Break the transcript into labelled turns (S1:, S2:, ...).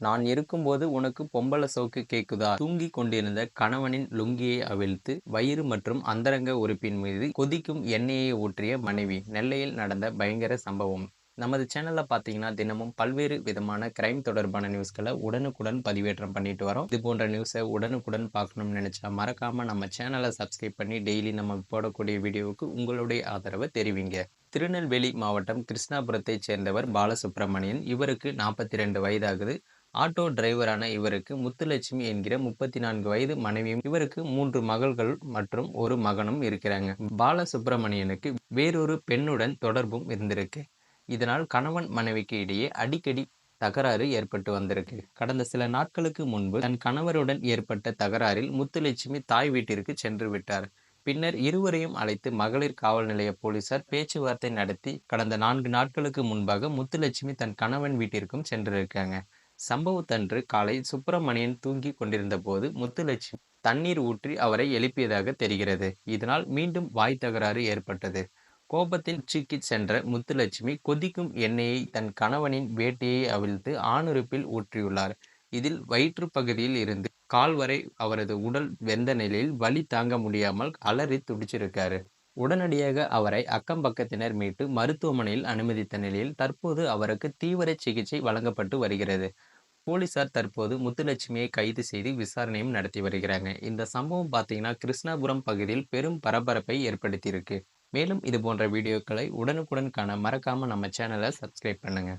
S1: நான் இருக்கும்போது உனக்கு பொம்பள சோக்கு கேக்குதா? தூங்கிக் கொண்டிருந்த கணவனின் லுங்கியை அவிழ்த்து, வயிறு மற்றும் அந்தரங்க உறுப்பின் மீது கொதிக்கும் எண்ணெயை ஊற்றிய மனைவி. நெல்லையில் நடந்த பயங்கர சம்பவம். நமது சேனல்ல பார்த்தீங்கன்னா, தினமும் பல்வேறு விதமான கிரைம் தொடர்பான நியூஸ்கள உடனுக்குடன் பதிவேற்றம் பண்ணிட்டு வரோம். இது போன்ற நியூஸ உடனுக்குடன் பார்க்கணும்னு நெனச்சா, மறக்காம நம்ம சேனல சப்ஸ்கிரைப் பண்ணி, டெய்லி நம்ம போடக்கூடிய வீடியோவுக்கு உங்களுடைய ஆதரவ தெரிவிங்க. திருநெல்வேலி மாவட்டம் கிருஷ்ணாபுரத்தைச் சேர்ந்தவர் பாலசுப்ரமணியன். இவருக்கு 42 வயதாகுது. ஆட்டோ டிரைவரான இவருக்கு முத்துலட்சுமி என்கிற 34 வயது மனைவியும், இவருக்கு 3 மகள்கள் மற்றும் ஒரு மகனும் இருக்கிறாங்க. பாலசுப்ரமணியனுக்கு வேறொரு பெண்ணுடன் தொடர்பும் இருந்திருக்கு. இதனால் கணவன் மனைவிக்கு இடையே அடிக்கடி தகராறு ஏற்பட்டு வந்திருக்கு. கடந்த சில நாட்களுக்கு முன்பு தன் கணவருடன் ஏற்பட்ட தகராறில் முத்துலட்சுமி தாய் வீட்டிற்கு சென்று விட்டார். பின்னர் இருவரையும் அழைத்து மகளிர் காவல் நிலைய போலீசார் பேச்சுவார்த்தை நடத்தி கடந்த 4 நாட்களுக்கு முன்பாக முத்துலட்சுமி தன் கணவன் வீட்டிற்கும் சென்றிருக்காங்க. சம்பவத்தன்று காலை சுப்பிரமணியன் தூங்கி கொண்டிருந்த போது முத்துலட்சுமி தண்ணீர் ஊற்றி அவரை எழுப்பியதாக தெரிகிறது. இதனால் மீண்டும் வாய் தகராறு ஏற்பட்டது. கோபத்தின் உச்சிக்கு சென்ற முத்துலட்சுமி கொதிக்கும் எண்ணெயை தன் கணவனின் வேட்டியை அவிழ்த்து ஆணுறுப்பில் ஊற்றியுள்ளார். இதில் வயிற்று பகுதியில் இருந்து கால் வரை அவரது உடல் வெந்த நிலையில் வலி தாங்க முடியாமல் அலறி துடிச்சிருக்காரு. உடனடியாக அவரை அக்கம் பக்கத்தினர் மீட்டு மருத்துவமனையில் அனுமதித்த நிலையில் தற்போது அவருக்கு தீவிர சிகிச்சை வழங்கப்பட்டு வருகிறது. போலீசார் தற்போது முத்துலட்சுமியை கைது செய்து விசாரணையும் நடத்தி வருகிறாங்க. இந்த சம்பவம் பார்த்தீங்கன்னா கிருஷ்ணாபுரம் பகுதியில் பெரும் பரபரப்பை ஏற்படுத்தியிருக்கு. மேலும் இது போன்ற வீடியோக்களை உடனுக்குடன் காண மறக்காம நம்ம சேனலை சப்ஸ்கிரைப் பண்ணுங்க.